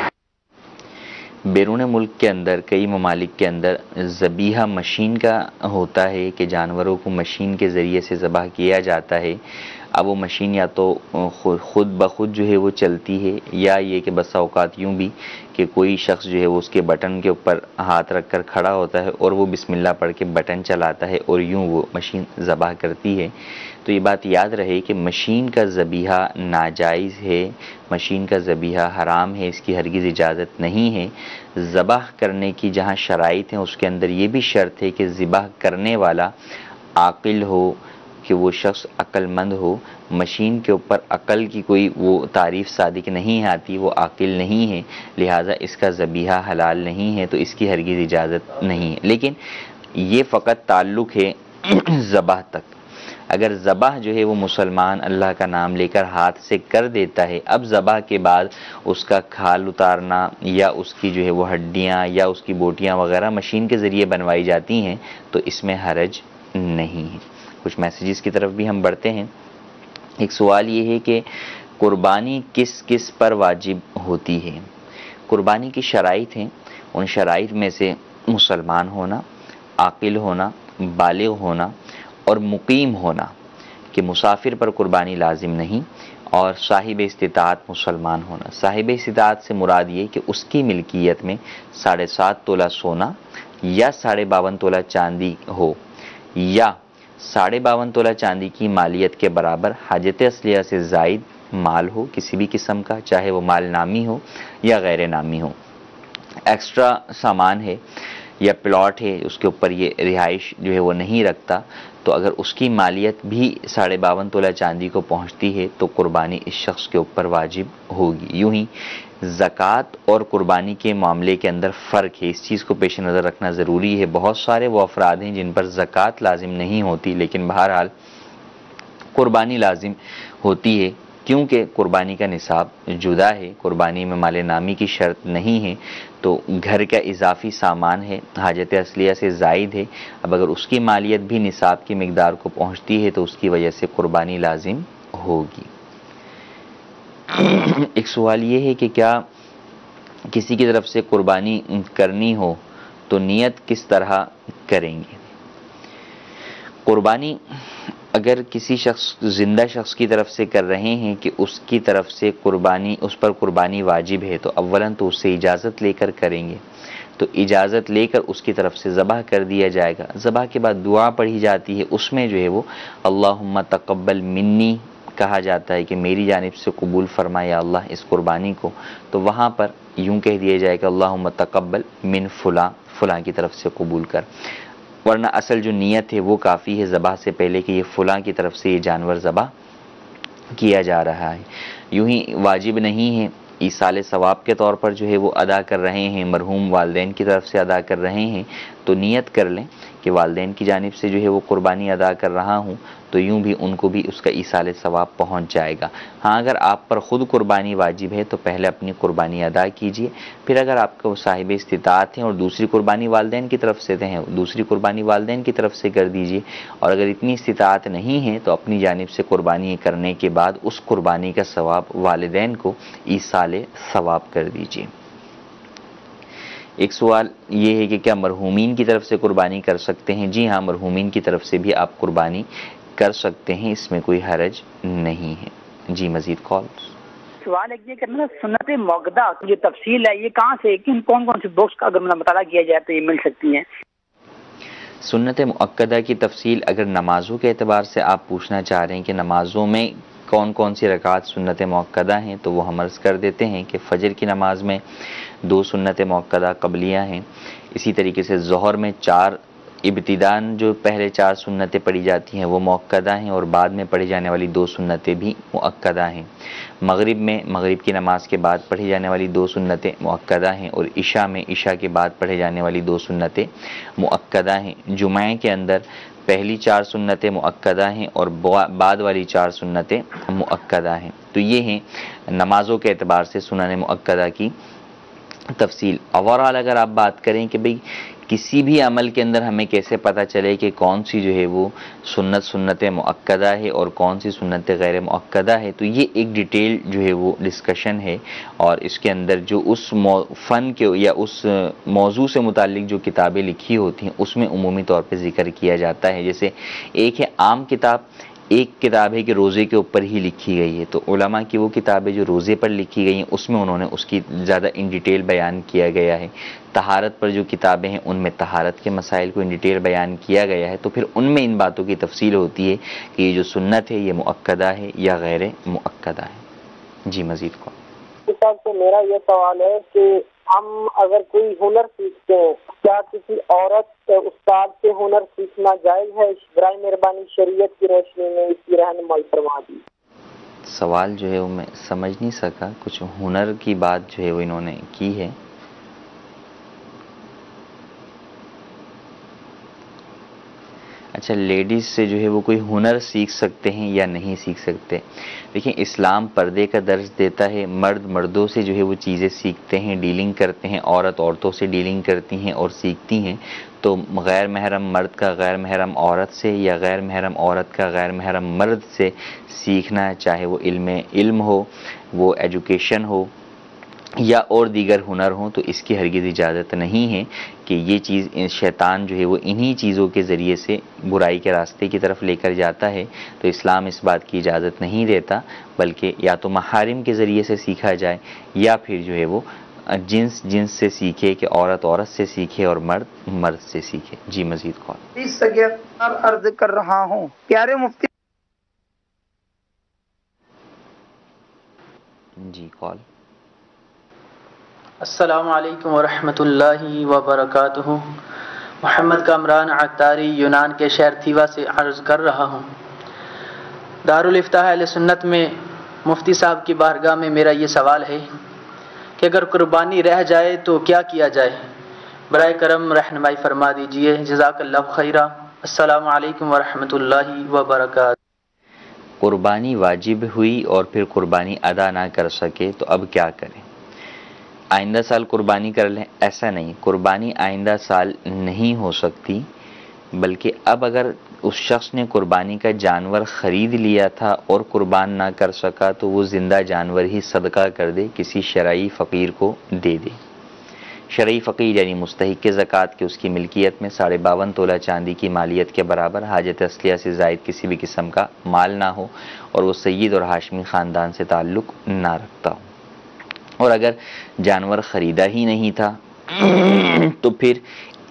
بیرون ملک کے اندر کئی ممالک کے اندر ذبیحہ مشین کا ہوتا ہے کہ جانوروں کو مشین کے ذریعے سے ذبح کیا جاتا ہے۔ اب وہ مشین یا تو خود بخود جو ہے وہ چلتی ہے، یا یہ کہ بسا اوقات یوں بھی کہ کوئی شخص جو ہے وہ اس کے بٹن کے اوپر ہاتھ رکھ کر کھڑا ہوتا ہے اور وہ بسم اللہ پڑھ کے بٹن چلاتا ہے اور یوں وہ مشین ذبح کرتی ہے۔ تو یہ بات یاد رہے کہ مشین کا ذبیحہ ناجائز ہے، مشین کا ذبیحہ حرام ہے، اس کی ہرگز اجازت نہیں ہے۔ ذبح کرنے کی جہاں شرائط ہیں اس کے اندر یہ بھی شرط ہے کہ ذبح کرنے والا عاقل ہو، کہ وہ شخص عقل مند ہو۔ مشین کے اوپر عقل کی کوئی وہ تعریف صادق نہیں آتی، وہ عاقل نہیں ہے، لہٰذا اس کا ذبیحہ حلال نہیں ہے، تو اس کی ہرگز اجازت نہیں ہے۔ لیکن یہ فقط تعلق ہے ذبح تک۔ اگر ذبح جو ہے وہ مسلمان اللہ کا نام لے کر ہاتھ سے کر دیتا ہے، اب ذبح کے بعد اس کا کھال اتارنا یا اس کی جو ہے وہ ہڈیاں یا اس کی بوٹیاں وغیرہ مشین کے ذریعے بنوائی جاتی ہیں تو اس میں حرج نہیں ہے۔ کچھ میسیجز کی طرف بھی ہم بڑھتے ہیں۔ ایک سوال یہ ہے کہ قربانی کس کس پر واجب ہوتی ہے؟ قربانی کی شرائط ہیں، ان شرائط میں سے مسلمان ہونا، عاقل ہونا، بالغ ہونا اور مقیم ہونا، کہ مسافر پر قربانی لازم نہیں، اور صاحب استطاعت مسلمان ہونا۔ صاحب استطاعت سے مراد یہ کہ اس کی ملکیت میں 7.5 تولہ سونا یا 52.5 تولہ چاندی ہو، یا 52.5 تولہ چاندی کی مالیت کے برابر حاجت اصلیہ سے زائد مال ہو کسی بھی قسم کا، چاہے وہ مال نامی ہو یا غیر نامی ہو، ایکسٹرا سامان ہے یا پلاٹ ہے اس کے اوپر یہ رہائش جو ہے وہ نہیں رکھتا، تو اگر اس کی مالیت بھی 52.5 تولہ چاندی کو پہنچتی ہے تو قربانی اس شخص کے اوپر واجب ہوگی۔ یوں ہی زکوٰۃ اور قربانی کے معاملے کے اندر فرق ہے، اس چیز کو پیش نظر رکھنا ضروری ہے۔ بہت سارے وہ افراد ہیں جن پر زکوٰۃ لازم نہیں ہوتی، لیکن بہرحال قربانی لازم ہوتی ہے، کیونکہ قربانی کا نصاب جدا ہے، قربانی میں مال نامی کی شرط نہیں ہے، تو گھر کا اضافی سامان ہے، حاجت اصلیہ سے زائد ہے، اب اگر اس کی مالیت بھی نصاب کی مقدار کو پہنچتی ہے تو اس کی وجہ سے قربانی لازم ہوگی۔ ایک سوال یہ ہے کہ کیا کسی کی طرف سے قربانی کرنی ہو تو نیت کس طرح کریں گے؟ قربانی اگر کسی شخص زندہ شخص کی طرف سے کر رہے ہیں کہ اس کی طرف سے قربانی، اس پر قربانی واجب ہے، تو اولاً تو اس سے اجازت لے کر کریں گے، تو اجازت لے کر اس کی طرف سے ذبح کر دیا جائے گا۔ ذبح کے بعد دعا پڑھی جاتی ہے، اس میں جو ہے وہ اللہم تقبل منی کہا جاتا ہے کہ میری جانب سے قبول فرما یا اللہ اس قربانی کو، تو وہاں پر یوں کہہ دیا جائے کہ اللہم تقبل من فلاں، فلاں کی طرف سے قبول کر، ورنہ اصل جو نیت ہے وہ کافی ہے ذبح سے پہلے کہ یہ فلاں کی طرف سے یہ جانور ذبح کیا جا رہا ہے۔ یوں ہی واجب نہیں ہے، ایصال ثواب کے طور پر جو ہے وہ ادا کر رہے ہیں، مرحوم والدین کی طرف سے ادا کر رہے ہیں، تو نیت کر لیں کہ والدین کی جانب سے جو ہے وہ قربانی ادا کر رہا ہوں، تو یوں بھی ان کو بھی اس کا ایصال ثواب پہنچ جائے گا۔ ہاں اگر آپ پر خود قربانی واجب ہے تو پہلے اپنی قربانی ادا کیجئے، پھر اگر آپ کو صاحب استطاعت ہیں اور دوسری قربانی والدین کی طرف سے ہیں، دوسری قربانی والدین کی طرف سے کر دیجئے، اور اگر اتنی استطاعت نہیں ہے تو اپنی جانب سے قربانی کرنے کے بعد اس قربانی کا ثواب والدین کو ایصال ثواب کر دیجئے۔ ایک سوال یہ ہے کہ کیا مرحومین کی طرف سے قربانی کر سکتے ہیں؟ جی ہاں، مرحومین کی طرف سے بھی آپ قربانی کر سکتے ہیں، اس میں کوئی حرج نہیں ہے۔ جی مزید کال۔ سوال ایک یہ کرنا، سنت موقدہ جو تفصیل ہے یہ کہاں سے، کون کون سے بکس کا اگر مطالعہ کیا جائے تو یہ مل سکتی ہیں؟ سنت مؤکدہ کی تفصیل اگر نمازوں کے اعتبار سے آپ پوچھنا چاہ رہے ہیں کہ نمازوں میں کون کون سی رکعات سنت مؤکدہ ہیں، تو وہ ہم عرض کر دیتے ہیں کہ فجر کی نماز میں 2 سنت مؤکدہ قبلیہ ہیں، اسی طریقے سے ظہر میں 4 ابتداً جو پہلے 4 سنتیں پڑھی جاتی ہیں وہ مؤکدہ ہیں، اور بعد میں پڑھی جانے والی 2 سنتیں بھی مؤکدہ ہیں۔ مغرب میں مغرب کی نماز کے بعد پڑھی جانے والی 2 سنتیں مؤکدہ ہیں، اور عشاء میں عشاء کے بعد پڑھی جانے والی 2 سنتیں مؤکدہ ہیں۔ جمعہ کے اندر پہلی 4 سنتیں مؤکدہ ہیں اور بعد والی 4 سنتیں مؤکدہ ہیں۔ تو یہ ہیں نمازوں کے اعتبار سے سنن مؤکدہ کی تفصیل۔ اوورآل اگر آپ بات کریں کہ بھئی کسی بھی عمل کے اندر ہمیں کیسے پتہ چلے کہ کون سی جو ہے وہ سنت مؤکدہ ہے اور کون سی سنت غیر مؤکدہ ہے، تو یہ ایک ڈیٹیل جو ہے وہ ڈسکشن ہے، اور اس کے اندر جو اس فن کے یا اس موضوع سے متعلق جو کتابیں لکھی ہوتی ہیں اس میں عمومی طور پہ ذکر کیا جاتا ہے۔ جیسے ایک ہے عام کتاب، ایک کتاب ہے کہ روزے کے اوپر ہی لکھی گئی ہے، تو علماء کی وہ کتابیں جو روزے پر لکھی گئی ہیں اس میں انہوں نے اس کی زیادہ ان ڈیٹیل بیان کیا گیا ہے۔ طہارت پر جو کتابیں ہیں ان میں طہارت کے مسائل کو ان ڈیٹیل بیان کیا گیا ہے، تو پھر ان میں ان باتوں کی تفصیل ہوتی ہے کہ یہ جو سنت ہے یہ مؤکدہ ہے یا غیر مؤکدہ ہے۔ جی مزید کو صاحب سے میرا یہ سوال ہے کہ ہم اگر کوئی ہنر سیکھتے ہیں، کیا کسی عورت استاد سے ہنر سیکھنا جائز ہے؟ برائے مہربانی شریعت کی روشنی میں اس کی رہنمائی فرما دی۔ سوال جو ہے وہ میں سمجھ نہیں سکا، کچھ ہنر کی بات جو ہے وہ انہوں نے کی ہے۔ اچھا، لیڈیز سے جو ہے وہ کوئی ہنر سیکھ سکتے ہیں یا نہیں سیکھ سکتے؟ دیکھیں اسلام پردے کا درس دیتا ہے، مرد مردوں سے جو ہے وہ چیزیں سیکھتے ہیں، ڈیلنگ کرتے ہیں، عورت عورتوں سے ڈیلنگ کرتی ہیں اور سیکھتی ہیں، تو غیر محرم مرد کا غیر محرم عورت سے یا غیر محرم عورت کا غیر محرم مرد سے سیکھنا، چاہے وہ علم ہو، وہ ایجوکیشن ہو یا اور دیگر ہنر ہوں، تو اس کی ہرگز اجازت نہیں ہے کہ یہ چیز شیطان جو ہے وہ انہی چیزوں کے ذریعے سے برائی کے راستے کی طرف لے کر جاتا ہے، تو اسلام اس بات کی اجازت نہیں دیتا، بلکہ یا تو محارم کے ذریعے سے سیکھا جائے یا پھر جو ہے وہ جنس سے سیکھے کہ عورت عورت سے سیکھے اور مرد مرد سے سیکھے۔ جی مزید کال۔ اس سگیار عرض کر رہا ہوں، پیارے مفتی۔ جی کال۔ السلام علیکم ورحمۃ اللہ وبرکاتہ۔ محمد کامران عطاری یونان کے شہر تھیوا سے عرض کر رہا ہوں۔ دارالفتاح اہل سنت میں مفتی صاحب کی بارگاہ میں میرا یہ سوال ہے کہ اگر قربانی رہ جائے تو کیا کیا جائے؟ برائے کرم رہنمائی فرما دیجیے، جزاک اللہ خیرہ۔ السلام علیکم ورحمۃ اللہ وبرکاتہ۔ قربانی واجب ہوئی اور پھر قربانی ادا نہ کر سکے تو اب کیا کریں؟ آئندہ سال قربانی کر لیں؟ ایسا نہیں، قربانی آئندہ سال نہیں ہو سکتی، بلکہ اب اگر اس شخص نے قربانی کا جانور خرید لیا تھا اور قربان نہ کر سکا تو وہ زندہ جانور ہی صدقہ کر دے، کسی شرعی فقیر کو دے دے۔ شرعی فقیر یعنی مستحق زکوٰۃ کے اس کی ملکیت میں 52.5 تولہ چاندی کی مالیت کے برابر حاجت اصلیہ سے زائد کسی بھی قسم کا مال نہ ہو اور وہ سید اور ہاشمی خاندان سے تعلق نہ رکھتا ہو، اور اگر جانور خریدا ہی نہیں تھا تو پھر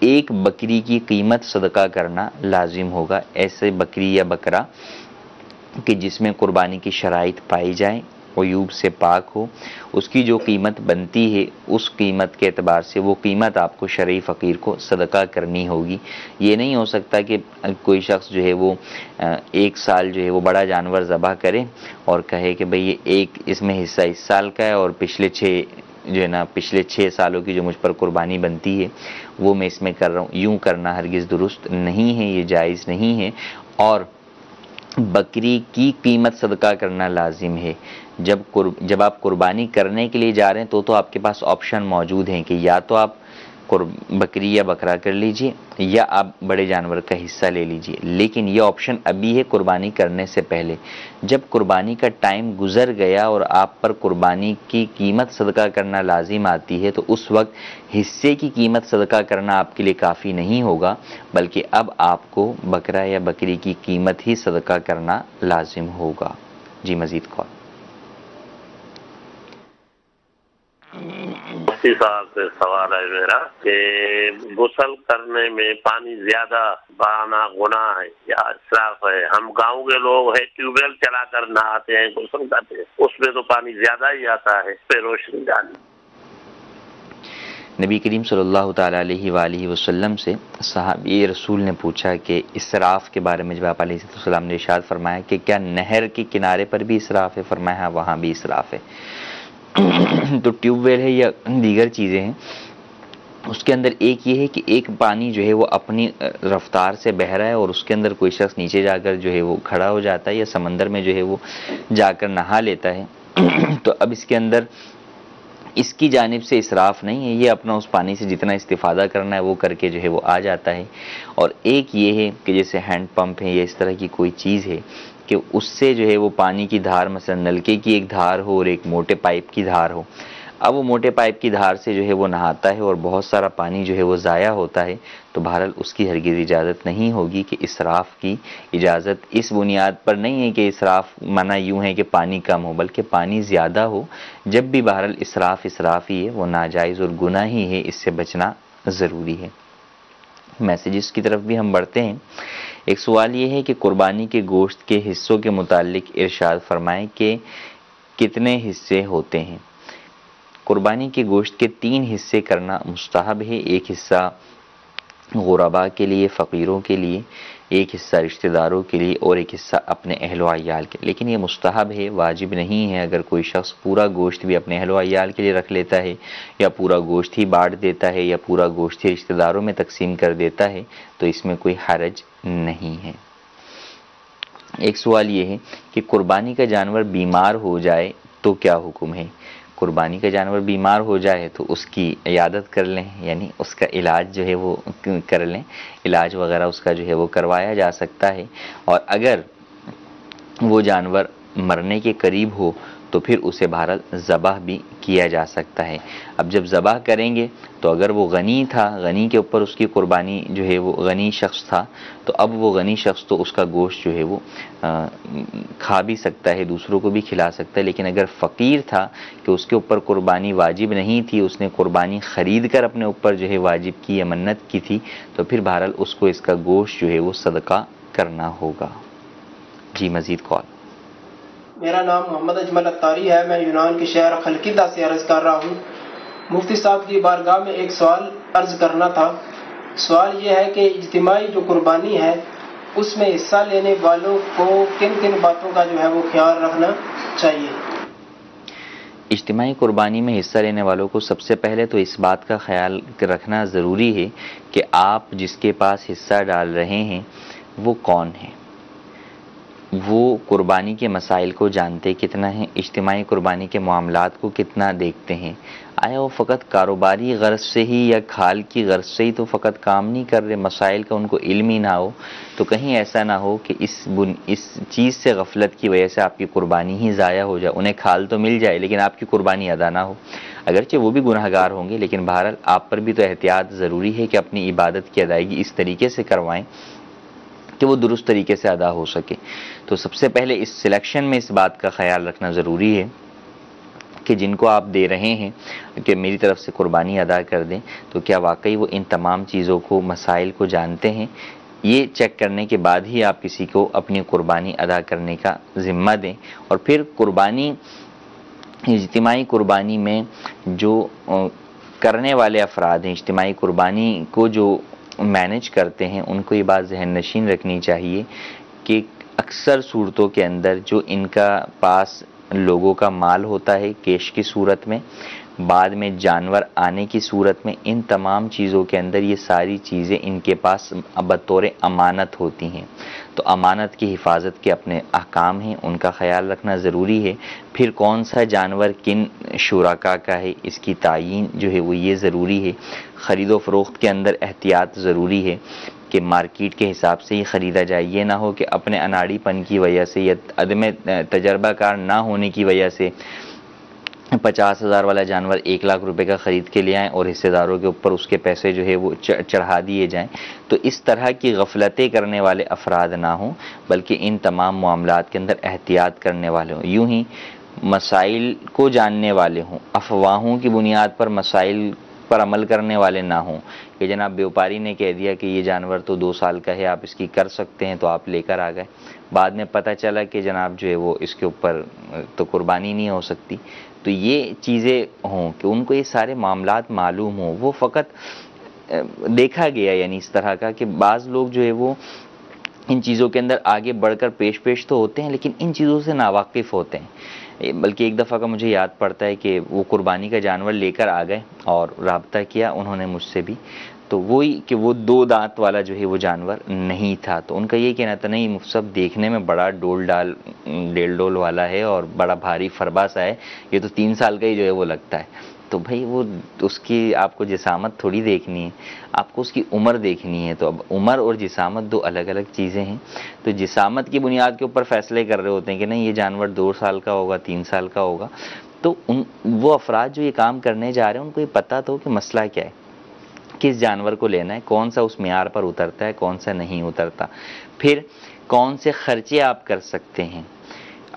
ایک بکری کی قیمت صدقہ کرنا لازم ہوگا۔ ایسے بکری یا بکرا کہ جس میں قربانی کی شرائط پائی جائیں، عیوب سے پاک ہو، اس کی جو قیمت بنتی ہے اس قیمت کے اعتبار سے وہ قیمت آپ کو شرعی فقیر کو صدقہ کرنی ہوگی۔ یہ نہیں ہو سکتا کہ کوئی شخص جو ہے وہ ایک سال جو ہے وہ بڑا جانور ذبح کرے اور کہے کہ بھئی یہ ایک اس میں حصہ اس سال کا ہے اور پچھلے 6 سالوں کی جو مجھ پر قربانی بنتی ہے وہ میں اس میں کر رہا ہوں۔ یوں کرنا ہرگز درست نہیں ہے، یہ جائز نہیں ہے۔ اور بکری کی قیمت صدقہ کرنا لازم ہے۔ جب آپ قربانی کرنے کے لیے جا رہے ہیں تو آپ کے پاس آپشن موجود ہیں کہ یا تو آپ بکری یا بکرا کر لیجئے یا آپ بڑے جانور کا حصہ لے لیجئے، لیکن یہ آپشن ابھی ہے قربانی کرنے سے پہلے۔ جب قربانی کا ٹائم گزر گیا اور آپ پر قربانی کی قیمت صدقہ کرنا لازم آتی ہے تو اس وقت حصے کی قیمت صدقہ کرنا آپ کے لیے کافی نہیں ہوگا، بلکہ اب آپ کو بکرا یا بکری کی قیمت ہی صدقہ کرنا لازم ہوگا۔ جی مزید کال۔ مفتی صاحب سے سوال ہے میرا کہ غسل کرنے میں پانی زیادہ بہانا گناہ ہے یا اسراف ہے؟ ہم گاؤں کے لوگ ہیں ٹیوب ویل چلا کر نہاتے ہیں، غسل کرتے ہیں، اس میں تو پانی زیادہ ہی آتا ہے، اس پہ روشنی ڈالی۔ نبی کریم صلی اللہ تعالیٰ علیہ وآلہ وسلم سے صحابی رسول نے پوچھا کہ اسراف کے بارے میں، جب آپ علیہ السلام نے ارشاد فرمایا کہ کیا نہر کے کنارے پر بھی اسراف ہے؟ فرمایا وہاں بھی اسراف ہے۔ تو ٹیوب ویل ہے یا دیگر چیزیں ہیں، اس کے اندر ایک یہ ہے کہ ایک پانی جو ہے وہ اپنی رفتار سے بہہ رہا ہے اور اس کے اندر کوئی شخص نیچے جا کر جو ہے وہ کھڑا ہو جاتا ہے یا سمندر میں جو ہے وہ جا کر نہا لیتا ہے، تو اب اس کے اندر اس کی جانب سے اسراف نہیں ہے، یہ اپنا اس پانی سے جتنا استفادہ کرنا ہے وہ کر کے جو ہے وہ آ جاتا ہے۔ اور ایک یہ ہے کہ جیسے ہینڈ پمپ ہے یا اس طرح کی کوئی چیز ہے کہ اس سے جو ہے وہ پانی کی دھار، مثلا نلکے کی ایک دھار ہو اور ایک موٹے پائپ کی دھار ہو، اب وہ موٹے پائپ کی دھار سے جو ہے وہ نہاتا ہے اور بہت سارا پانی جو ہے وہ ضائع ہوتا ہے، تو بہرحال اس کی ہرگز اجازت نہیں ہوگی کہ اسراف کی اجازت اس بنیاد پر نہیں ہے کہ اسراف منع یوں ہے کہ پانی کم ہو، بلکہ پانی زیادہ ہو، جب بھی بہرحال اسراف ہی ہے، وہ ناجائز اور گناہ ہی ہے، اس سے بچنا ضروری ہے۔ میسیجز کی طرف بھی ہم بڑھتے ہیں۔ ایک سوال یہ ہے کہ قربانی کے گوشت کے حصوں کے متعلق ارشاد فرمائیں کہ کتنے حصے ہوتے ہیں؟ قربانی کے گوشت کے 3 حصے کرنا مستحب ہے، ایک حصہ غرباء کے لیے، فقیروں کے لیے، ایک حصہ رشتہ داروں کے لیے اور ایک حصہ اپنے اہل و عیال کے، لیکن یہ مستحب ہے، واجب نہیں ہے۔ اگر کوئی شخص پورا گوشت بھی اپنے اہل و عیال کے لیے رکھ لیتا ہے یا پورا گوشت ہی بانٹ دیتا ہے یا پورا گوشت ہی رشتہ داروں میں تقسیم کر دیتا ہے تو اس میں کوئی حرج نہیں ہے۔ ایک سوال یہ ہے کہ قربانی کا جانور بیمار ہو جائے تو کیا حکم ہے؟ قربانی کا جانور بیمار ہو جائے تو اس کی عیادت کر لیں، یعنی اس کا علاج جو ہے وہ کر لیں، علاج وغیرہ اس کا جو ہے وہ کروایا جا سکتا ہے، اور اگر وہ جانور مرنے کے قریب ہو تو پھر اسے بہرحال ذبح بھی کیا جا سکتا ہے۔ اب جب ذبح کریں گے تو اگر وہ غنی تھا، غنی کے اوپر اس کی قربانی جو ہے وہ غنی شخص تھا، تو اب وہ غنی شخص تو اس کا گوشت جو ہے وہ کھا بھی سکتا ہے، دوسروں کو بھی کھلا سکتا ہے، لیکن اگر فقیر تھا کہ اس کے اوپر قربانی واجب نہیں تھی، اس نے قربانی خرید کر اپنے اوپر جو ہے واجب کی یا منت کی تھی، تو پھر بہرحال اس کو اس کا گوشت جو ہے وہ صدقہ کرنا ہوگا۔ جی مزید کال۔ میرا نام محمد اجمل اتاری ہے، میں یونان کے شہر خلقیدہ سے عرض کر رہا ہوں۔ مفتی صاحب کی بارگاہ میں ایک سوال عرض کرنا تھا۔ سوال یہ ہے کہ اجتماعی جو قربانی ہے اس میں حصہ لینے والوں کو کن کن باتوں کا جو ہے وہ خیال رکھنا چاہیے؟ اجتماعی قربانی میں حصہ لینے والوں کو سب سے پہلے تو اس بات کا خیال رکھنا ضروری ہے کہ آپ جس کے پاس حصہ ڈال رہے ہیں وہ کون ہے، وہ قربانی کے مسائل کو جانتے کتنا ہیں، اجتماعی قربانی کے معاملات کو کتنا دیکھتے ہیں، آیا وہ فقط کاروباری غرض سے ہی یا کھال کی غرض سے ہی تو فقط کام نہیں کر رہے، مسائل کا ان کو علم ہی نہ ہو، تو کہیں ایسا نہ ہو کہ اس چیز سے غفلت کی وجہ سے آپ کی قربانی ہی ضائع ہو جائے، انہیں کھال تو مل جائے لیکن آپ کی قربانی ادا نہ ہو۔ اگرچہ وہ بھی گنہگار ہوں گے لیکن بہرحال آپ پر بھی تو احتیاط ضروری ہے کہ اپنی عبادت کی ادائیگی اس طریقے سے کروائیں کہ وہ درست طریقے سے ادا ہو سکے۔ تو سب سے پہلے اس سلیکشن میں اس بات کا خیال رکھنا ضروری ہے کہ جن کو آپ دے رہے ہیں کہ میری طرف سے قربانی ادا کر دیں، تو کیا واقعی وہ ان تمام چیزوں کو، مسائل کو جانتے ہیں، یہ چیک کرنے کے بعد ہی آپ کسی کو اپنی قربانی ادا کرنے کا ذمہ دیں. اور پھر قربانی، اجتماعی قربانی میں جو کرنے والے افراد ہیں، اجتماعی قربانی کو جو مینیج کرتے ہیں، ان کو یہ بات ذہن نشین رکھنی چاہیے کہ اکثر صورتوں کے اندر جو ان کا پاس لوگوں کا مال ہوتا ہے کیش کی صورت میں، بعد میں جانور آنے کی صورت میں، ان تمام چیزوں کے اندر یہ ساری چیزیں ان کے پاس بطور امانت ہوتی ہیں. تو امانت کی حفاظت کے اپنے احکام ہیں، ان کا خیال رکھنا ضروری ہے. پھر کون سا جانور کن شرکاء کا ہے، اس کی تعیین جو ہے وہ یہ ضروری ہے. خرید و فروخت کے اندر احتیاط ضروری ہے کہ مارکیٹ کے حساب سے ہی خریدا جائے. یہ نہ ہو کہ اپنے اناڑی پن کی وجہ سے یا عدم تجربہ کار نہ ہونے کی وجہ سے 50,000 والا جانور 1 لاکھ روپے کا خرید کے لے آئیں اور حصے داروں کے اوپر اس کے پیسے جو ہے وہ چڑھا دیے جائیں. تو اس طرح کی غفلتیں کرنے والے افراد نہ ہوں، بلکہ ان تمام معاملات کے اندر احتیاط کرنے والے ہوں. یوں ہی مسائل کو جاننے والے ہوں، افواہوں کی بنیاد پر مسائل پر عمل کرنے والے نہ ہوں کہ جناب بیوپاری نے کہہ دیا کہ یہ جانور تو 2 سال کا ہے، آپ اس کی کر سکتے ہیں، تو آپ لے کر آ گئے. بعد میں پتہ چلا کہ جناب جو ہے وہ اس کے اوپر تو قربانی نہیں ہو سکتی. تو یہ چیزیں ہوں کہ ان کو یہ سارے معاملات معلوم ہوں. وہ فقط دیکھا گیا یعنی اس طرح کا کہ بعض لوگ جو ہے وہ ان چیزوں کے اندر آگے بڑھ کر پیش تو ہوتے ہیں، لیکن ان چیزوں سے ناواقف ہوتے ہیں. بلکہ ایک دفعہ کا مجھے یاد پڑتا ہے کہ وہ قربانی کا جانور لے کر آ گئے اور رابطہ کیا انہوں نے مجھ سے بھی، تو وہی کہ وہ 2 دانت والا جو ہے وہ جانور نہیں تھا. تو ان کا یہ کہنا تھا نہیں مفتی صاحب دیکھنے میں بڑا ڈیل ڈول والا ہے اور بڑا بھاری فربا سا ہے، یہ تو 3 سال کا ہی جو ہے وہ لگتا ہے. تو بھائی وہ اس کی آپ کو جسامت تھوڑی دیکھنی ہے، آپ کو اس کی عمر دیکھنی ہے. تو اب عمر اور جسامت 2 الگ الگ چیزیں ہیں. تو جسامت کی بنیاد کے اوپر فیصلے کر رہے ہوتے ہیں کہ نہیں یہ جانور 2 سال کا ہوگا، 3 سال کا ہوگا. تو وہ افراد جو یہ کام کرنے جا رہے ہیں ان کو یہ پتہ تو کہ مسئلہ کیا ہے، کس جانور کو لینا ہے، کون سا اس معیار پر اترتا ہے، کون سا نہیں اترتا. پھر کون سے خرچے آپ کر سکتے ہیں.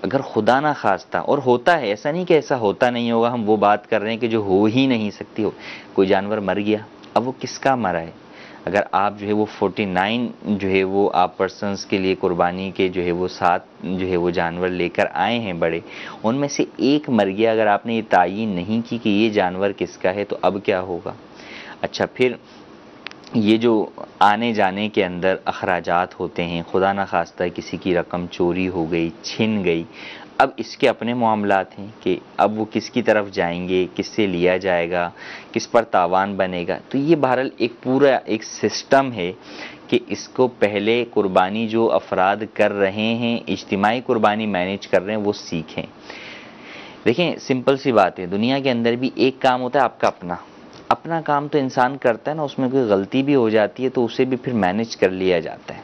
اگر خدا نہ خواستہ، اور ہوتا ہے ایسا نہیں کہ ایسا ہوتا نہیں ہوگا، ہم وہ بات کر رہے ہیں کہ جو ہو ہی نہیں سکتی ہو. کوئی جانور مر گیا، اب وہ کس کا مرا ہے. اگر آپ جو ہے وہ 49 جو ہے وہ آپ پرسنس کے لیے قربانی کے جو ہے وہ 7 جو ہے وہ جانور لے کر آئے ہیں بڑے، ان میں سے ایک مر گیا، اگر آپ نے یہ تعیین نہیں کی کہ یہ جانور کس کا ہے تو اب کیا ہوگا. اچھا پھر یہ جو آنے جانے کے اندر اخراجات ہوتے ہیں، خدا نہ خواستہ کسی کی رقم چوری ہو گئی، چھن گئی، اب اس کے اپنے معاملات ہیں کہ اب وہ کس کی طرف جائیں گے، کس سے لیا جائے گا، کس پر تاوان بنے گا. تو یہ بہرحال ایک پورا ایک سسٹم ہے کہ اس کو پہلے قربانی جو افراد کر رہے ہیں، اجتماعی قربانی مینیج کر رہے ہیں، وہ سیکھیں. دیکھیں سمپل سی بات ہے، دنیا کے اندر بھی ایک کام ہوتا ہے آپ کا اپنا کام تو انسان کرتا ہے نا، اس میں کوئی غلطی بھی ہو جاتی ہے تو اسے بھی پھر مینیج کر لیا جاتا ہے.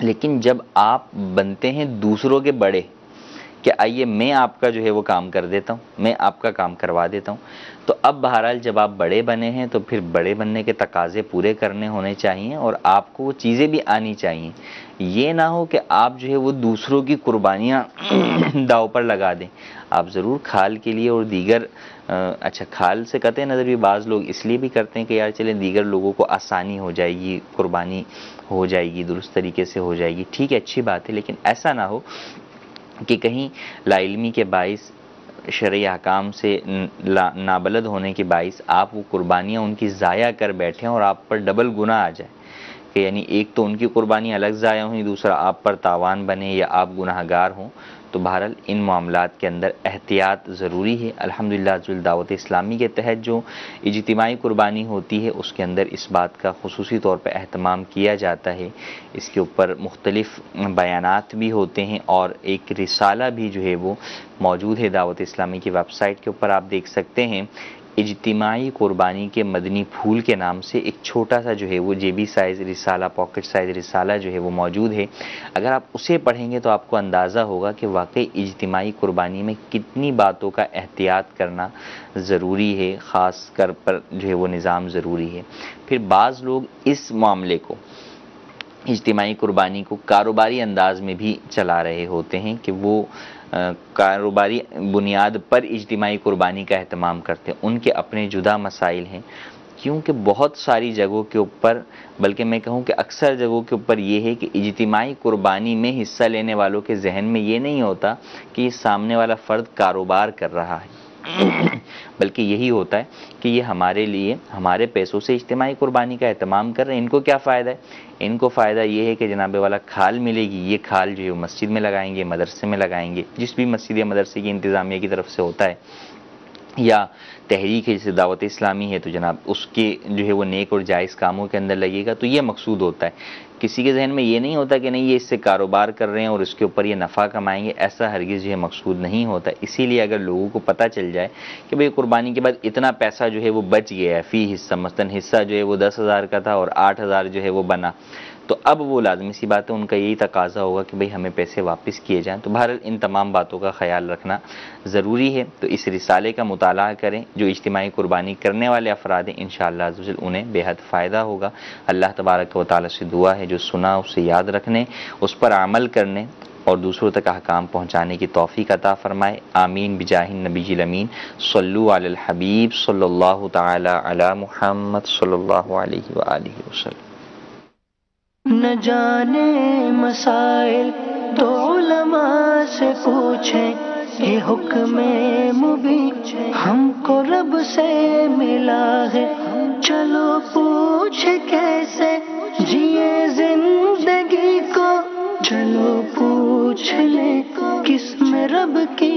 لیکن جب آپ بنتے ہیں دوسروں کے بڑے کہ آئیے میں آپ کا جو ہے وہ کام کر دیتا ہوں، میں آپ کا کام کروا دیتا ہوں، تو اب بہرحال جب آپ بڑے بنے ہیں تو پھر بڑے بننے کے تقاضے پورے کرنے ہونے چاہیے اور آپ کو وہ چیزیں بھی آنی چاہیے. یہ نہ ہو کہ آپ جو ہے وہ دوسروں کی قربانیاں داؤ پر لگا دیں. آپ ضرور کھال کے لیے اور دیگر اچھا کھال سے قطع نظر بھی بعض لوگ اس لیے بھی کرتے ہیں کہ یار چلیں دیگر لوگوں کو آسانی ہو جائے گی، قربانی ہو جائے گی، درست طریقے سے ہو جائے گی. ٹھیک ہے اچھی بات ہے، لیکن ایسا نہ ہو کہ کہیں لا علمی کے باعث، شرعی احکام سے نابلد ہونے کے باعث آپ وہ قربانیاں ان کی ضائع کر بیٹھیں اور آپ پر ڈبل گناہ آ جائے کہ یعنی ایک تو ان کی قربانی الگ ضائع ہوئی، دوسرا آپ پر تاوان بنے یا آپ گناہ گار ہوں. تو بہرحال ان معاملات کے اندر احتیاط ضروری ہے. الحمدللہ دعوت اسلامی کے تحت جو اجتماعی قربانی ہوتی ہے اس کے اندر اس بات کا خصوصی طور پہ اہتمام کیا جاتا ہے. اس کے اوپر مختلف بیانات بھی ہوتے ہیں اور ایک رسالہ بھی جو ہے وہ موجود ہے دعوت اسلامی کی ویب سائٹ کے اوپر، آپ دیکھ سکتے ہیں. اجتماعی قربانی کے مدنی پھول کے نام سے ایک چھوٹا سا جو ہے وہ جیبی سائز رسالہ، پاکٹ سائز رسالہ جو ہے وہ موجود ہے. اگر آپ اسے پڑھیں گے تو آپ کو اندازہ ہوگا کہ واقعی اجتماعی قربانی میں کتنی باتوں کا احتیاط کرنا ضروری ہے، خاص کر پر جو ہے وہ نظام ضروری ہے. پھر بعض لوگ اس معاملے کو، اجتماعی قربانی کو کاروباری انداز میں بھی چلا رہے ہوتے ہیں کہ وہ کاروباری بنیاد پر اجتماعی قربانی کا اہتمام کرتے ہیں. ان کے اپنے جدا مسائل ہیں. کیونکہ بہت ساری جگہوں کے اوپر، بلکہ میں کہوں کہ اکثر جگہوں کے اوپر یہ ہے کہ اجتماعی قربانی میں حصہ لینے والوں کے ذہن میں یہ نہیں ہوتا کہ یہ سامنے والا فرد کاروبار کر رہا ہے، بلکہ یہی ہوتا ہے کہ یہ ہمارے لیے ہمارے پیسوں سے اجتماعی قربانی کا اہتمام کر رہے ہیں۔ ان کو کیا فائدہ ہے؟ ان کو فائدہ یہ ہے کہ جناب والا کھال ملے گی، یہ کھال جو ہے وہ مسجد میں لگائیں گے، مدرسے میں لگائیں گے، جس بھی مسجد یا مدرسے کی انتظامیہ کی طرف سے ہوتا ہے، یا تحریک ہے جیسے دعوت اسلامی ہے تو جناب اس کے جو ہے وہ نیک اور جائز کاموں کے اندر لگے گا، تو یہ مقصود ہوتا ہے۔ کسی کے ذہن میں یہ نہیں ہوتا کہ نہیں یہ اس سے کاروبار کر رہے ہیں اور اس کے اوپر یہ نفع کمائیں گے، ایسا ہرگز یہ مقصود نہیں ہوتا۔ اسی لیے اگر لوگوں کو پتہ چل جائے کہ بھئی قربانی کے بعد اتنا پیسہ جو ہے وہ بچ گیا ہے فی حصہ، مثلا حصہ جو ہے وہ 10,000 کا تھا اور 8,000 جو ہے وہ بنا، تو اب وہ لازمی سی بات ہے ان کا یہی تقاضا ہوگا کہ بھئی ہمیں پیسے واپس کیے جائیں۔ تو بہرحال ان تمام باتوں کا خیال رکھنا ضروری ہے۔ تو اس رسالے کا مطالعہ کریں، جو اجتماعی قربانی کرنے والے افراد ہیں انشاءاللہ عز و جل انہیں بے حد فائدہ ہوگا۔ اللہ تبارک و تعالی سے دعا ہے جو سنا اسے یاد رکھنے، اس پر عمل کرنے اور دوسروں تک احکام پہنچانے کی توفیق عطا فرمائے۔ آمین بجاہ النبی الامین۔ صلو علی الحبیب صلی اللہ تعالی علی محمد صلی اللہ علیہ وآلہ وسلم۔ نہ جانے مسائل تو علماء سے پوچھیں، یہ حکم مبین ہم کو رب سے ملا ہے، چلو پوچھے کیسے جیے زندگی کو، چلو پوچھ لیں کس میں رب کی